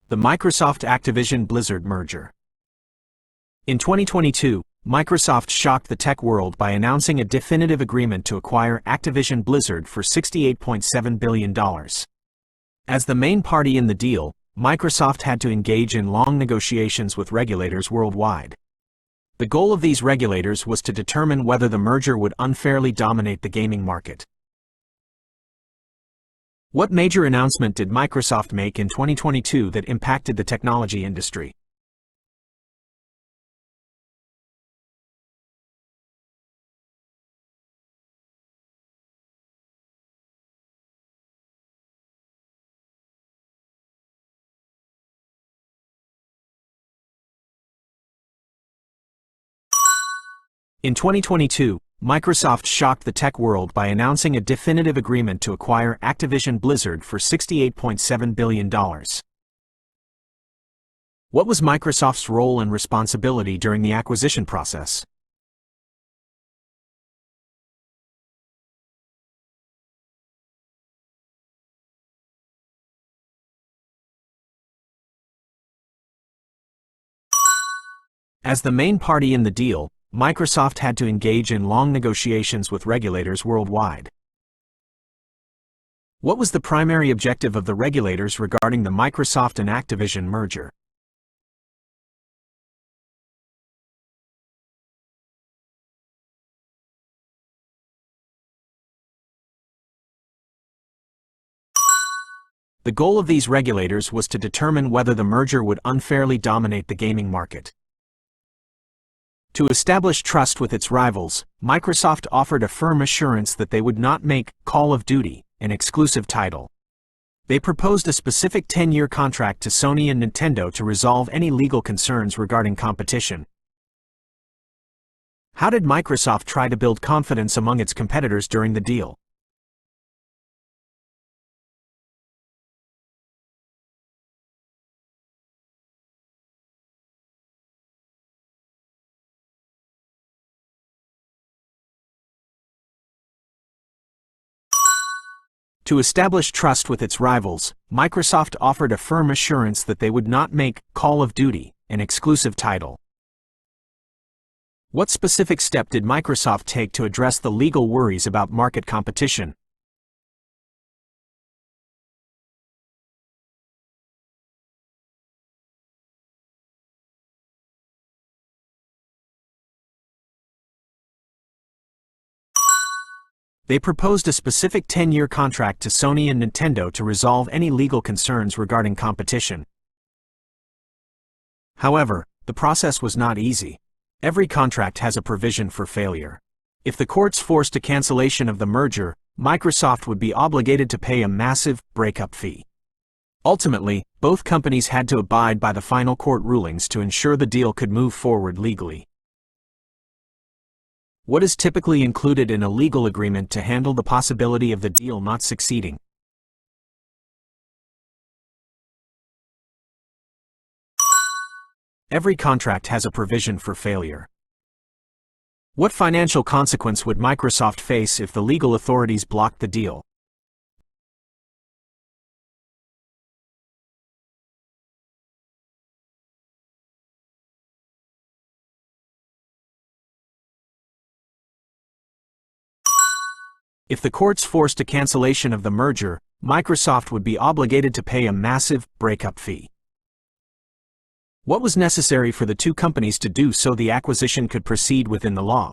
The Microsoft-Activision Blizzard merger. In 2022, Microsoft shocked the tech world by announcing a definitive agreement to acquire Activision Blizzard for $68.7 billion. As the main party in the deal, Microsoft had to engage in long negotiations with regulators worldwide. The goal of these regulators was to determine whether the merger would unfairly dominate the gaming market. What major announcement did Microsoft make in 2022 that impacted the technology industry? In 2022, Microsoft shocked the tech world by announcing a definitive agreement to acquire Activision Blizzard for $68.7 billion. What was Microsoft's role and responsibility during the acquisition process? As the main party in the deal, Microsoft had to engage in long negotiations with regulators worldwide. What was the primary objective of the regulators regarding the Microsoft and Activision merger? The goal of these regulators was to determine whether the merger would unfairly dominate the gaming market. To establish trust with its rivals, Microsoft offered a firm assurance that they would not make Call of Duty an exclusive title. They proposed a specific 10-year contract to Sony and Nintendo to resolve any legal concerns regarding competition. How did Microsoft try to build confidence among its competitors during the deal? To establish trust with its rivals, Microsoft offered a firm assurance that they would not make Call of Duty an exclusive title. What specific step did Microsoft take to address the legal worries about market competition? They proposed a specific 10-year contract to Sony and Nintendo to resolve any legal concerns regarding competition. However, the process was not easy. Every contract has a provision for failure. If the courts forced a cancellation of the merger, Microsoft would be obligated to pay a massive breakup fee. Ultimately, both companies had to abide by the final court rulings to ensure the deal could move forward legally. What is typically included in a legal agreement to handle the possibility of the deal not succeeding? Every contract has a provision for failure. What financial consequence would Microsoft face if the legal authorities blocked the deal? If the courts forced a cancellation of the merger, Microsoft would be obligated to pay a massive breakup fee. What was necessary for the two companies to do so the acquisition could proceed within the law?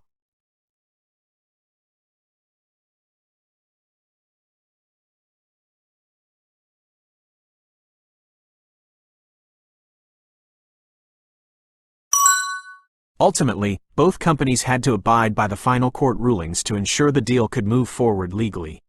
Ultimately, both companies had to abide by the final court rulings to ensure the deal could move forward legally.